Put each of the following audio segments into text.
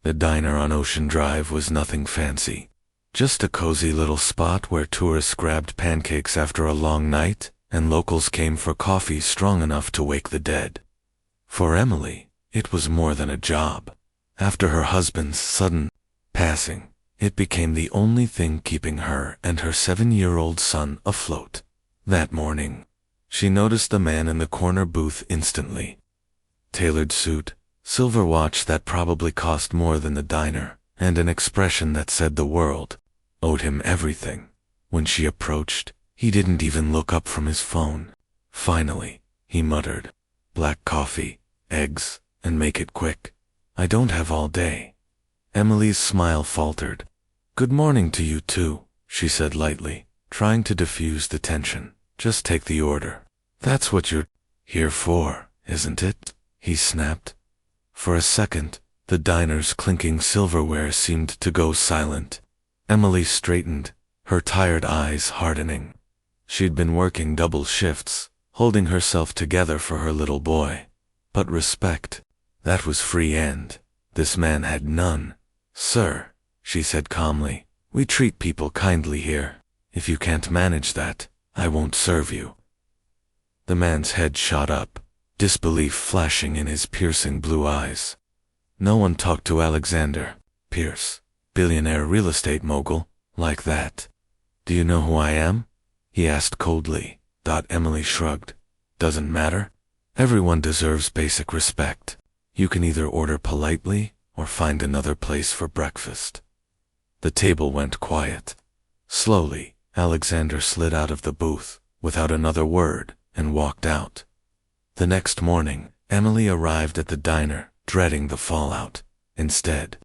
The diner on Ocean Drive was nothing fancy. Just a cozy little spot where tourists grabbed pancakes after a long night, and locals came for coffee strong enough to wake the dead. For Emily, it was more than a job. After her husband's sudden passing, it became the only thing keeping her and her 7-year-old son afloat. That morning, she noticed the man in the corner booth instantly. Tailored suit, silver watch that probably cost more than the diner, and an expression that said the world owed him everything. When she approached, he didn't even look up from his phone. Finally, he muttered, "Black coffee, eggs, and make it quick. I don't have all day." Emily's smile faltered. "Good morning to you too," she said lightly, trying to diffuse the tension. "Just take the order." "That's what you're here for, isn't it?" he snapped. For a second, the diner's clinking silverware seemed to go silent. Emily straightened, her tired eyes hardening. She'd been working double shifts, holding herself together for her little boy. But respect, that was free and this man had none. "Sir," she said calmly, "we treat people kindly here. If you can't manage that, I won't serve you." The man's head shot up, disbelief flashing in his piercing blue eyes. No one talked to Alexander Pierce, billionaire real estate mogul, like that. "Do you know who I am?" he asked coldly. Emily shrugged. "Doesn't matter. Everyone deserves basic respect. You can either order politely or find another place for breakfast." The table went quiet. Slowly, Alexander slid out of the booth, without another word, and walked out. The next morning, Emily arrived at the diner, dreading the fallout. Instead,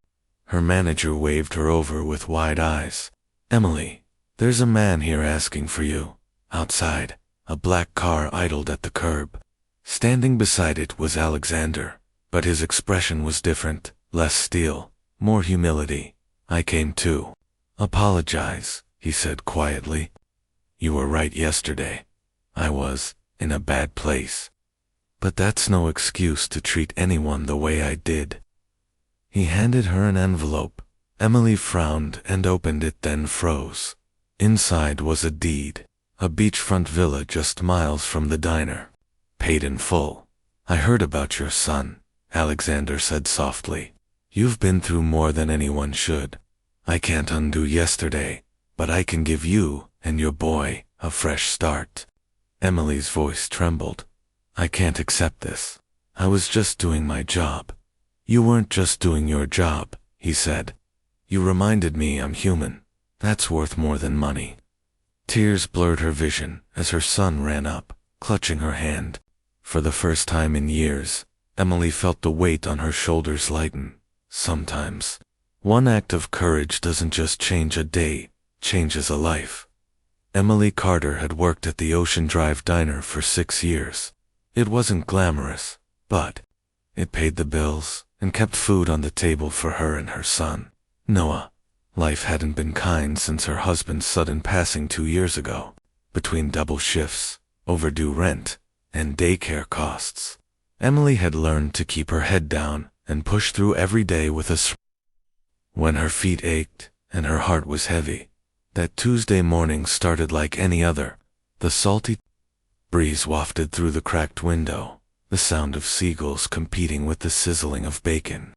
her manager waved her over with wide eyes. "Emily, there's a man here asking for you." Outside, a black car idled at the curb. Standing beside it was Alexander, but his expression was different, less steel, more humility. "I came too. Apologize," he said quietly. "You were right yesterday. I was in a bad place. But that's no excuse to treat anyone the way I did." He handed her an envelope. Emily frowned and opened it, then froze. Inside was a deed, a beachfront villa just miles from the diner. "Paid in full." "I heard about your son," Alexander said softly. "You've been through more than anyone should. I can't undo yesterday, but I can give you and your boy a fresh start." Emily's voice trembled. "I can't accept this. I was just doing my job." "You weren't just doing your job," he said. "You reminded me I'm human. That's worth more than money." Tears blurred her vision as her son ran up, clutching her hand. For the first time in years, Emily felt the weight on her shoulders lighten. Sometimes, one act of courage doesn't just change a day, changes a life. Emily Carter had worked at the Ocean Drive diner for 6 years. It wasn't glamorous, but it paid the bills and kept food on the table for her and her son, Noah. Life hadn't been kind since her husband's sudden passing 2 years ago. Between double shifts, overdue rent, and daycare costs, Emily had learned to keep her head down and push through every day with a smile. When her feet ached and her heart was heavy, that Tuesday morning started like any other. The salty breeze wafted through the cracked window, the sound of seagulls competing with the sizzling of bacon.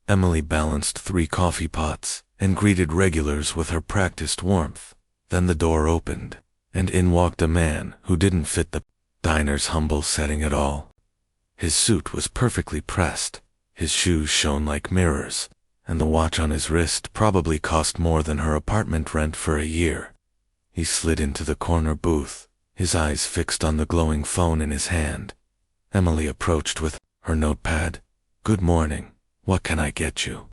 Emily balanced 3 coffee pots and greeted regulars with her practiced warmth. Then the door opened, and in walked a man who didn't fit the diner's humble setting at all. His suit was perfectly pressed, his shoes shone like mirrors, and the watch on his wrist probably cost more than her apartment rent for a year. He slid into the corner booth, his eyes fixed on the glowing phone in his hand. Emily approached with her notepad. "Good morning. What can I get you?"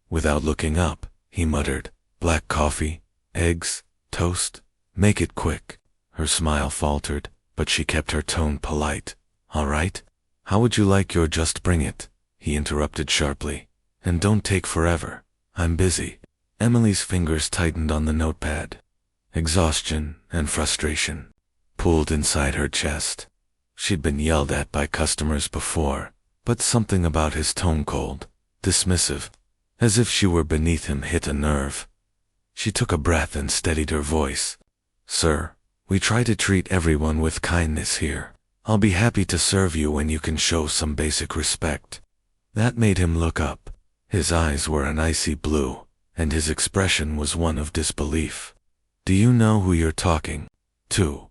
Without looking up, he muttered, "Black coffee, eggs, toast. Make it quick." Her smile faltered, but she kept her tone polite. "All right. How would you like your just bring it?" he interrupted sharply. "And don't take forever. I'm busy." Emily's fingers tightened on the notepad. Exhaustion and frustration pooled inside her chest. She'd been yelled at by customers before, but something about his tone, cold, dismissive, as if she were beneath him, hit a nerve. She took a breath and steadied her voice. Sir, we try to treat everyone with kindness here. I'll be happy to serve you when you can show some basic respect. That made him look up. His eyes were an icy blue, and his expression was one of disbelief. Do you know who you're talking to?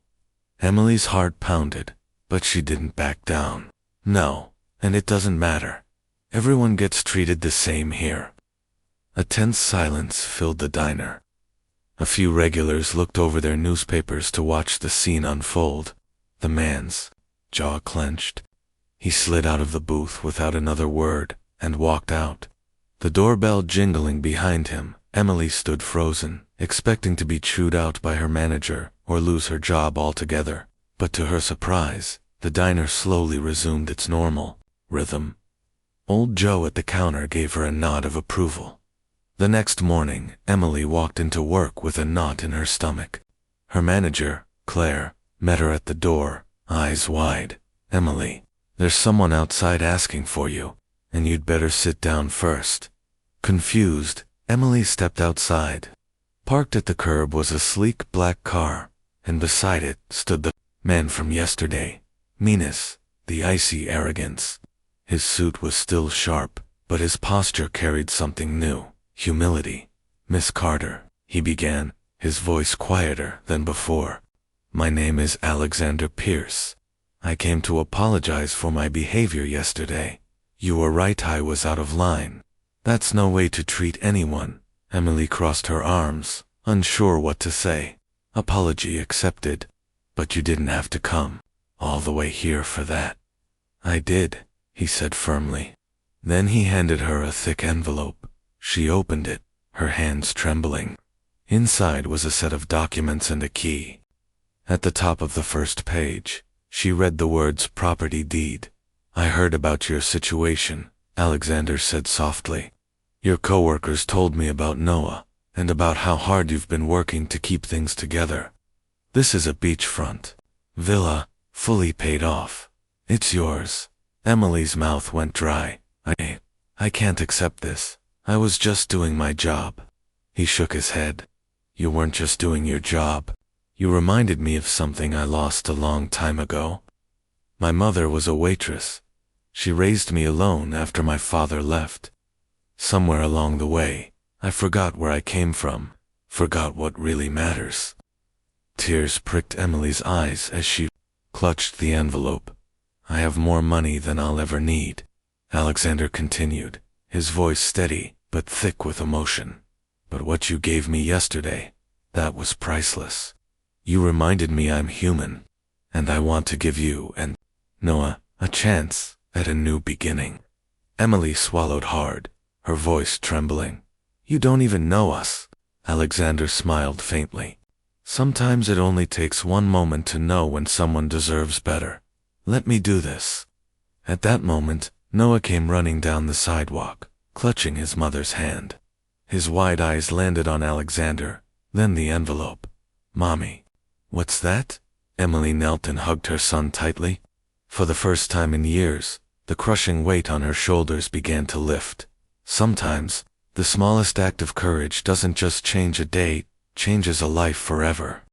Emily's heart pounded, but she didn't back down. No, and it doesn't matter. Everyone gets treated the same here. A tense silence filled the diner. A few regulars looked over their newspapers to watch the scene unfold. The man's jaw clenched. He slid out of the booth without another word and walked out. The doorbell jingling behind him, Emily stood frozen, expecting to be chewed out by her manager or lose her job altogether. But to her surprise, the diner slowly resumed its normal rhythm. Old Joe at the counter gave her a nod of approval. The next morning, Emily walked into work with a knot in her stomach. Her manager, Claire, met her at the door, eyes wide. Emily, there's someone outside asking for you, and you'd better sit down first. Confused, Emily stepped outside. Parked at the curb was a sleek black car, and beside it stood the man from yesterday. Meanness, the icy arrogance. His suit was still sharp, but his posture carried something new. Humility. Miss Carter, he began, his voice quieter than before. My name is Alexander Pierce. I came to apologize for my behavior yesterday. You were right, I was out of line. That's no way to treat anyone. Emily crossed her arms, unsure what to say. Apology accepted. But you didn't have to come all the way here for that. I did, he said firmly. Then he handed her a thick envelope. She opened it, her hands trembling. Inside was a set of documents and a key. At the top of the first page, she read the words property deed. I heard about your situation, Alexander said softly. Your coworkers told me about Noah, and about how hard you've been working to keep things together. This is a beachfront villa, fully paid off. It's yours. Emily's mouth went dry. I can't accept this. I was just doing my job. He shook his head. You weren't just doing your job. You reminded me of something I lost a long time ago. My mother was a waitress. She raised me alone after my father left. Somewhere along the way, I forgot where I came from, forgot what really matters. Tears pricked Emily's eyes as she clutched the envelope. I have more money than I'll ever need, Alexander continued, his voice steady but thick with emotion. But what you gave me yesterday, that was priceless. You reminded me I'm human, and I want to give you and Noah a chance at a new beginning. Emily swallowed hard, her voice trembling. You don't even know us. Alexander smiled faintly. Sometimes it only takes one moment to know when someone deserves better. Let me do this. At that moment, Noah came running down the sidewalk, clutching his mother's hand. His wide eyes landed on Alexander, then the envelope. Mommy. What's that? Emily knelt and hugged her son tightly. For the first time in years, the crushing weight on her shoulders began to lift. Sometimes, the smallest act of courage doesn't just change a day, changes a life forever.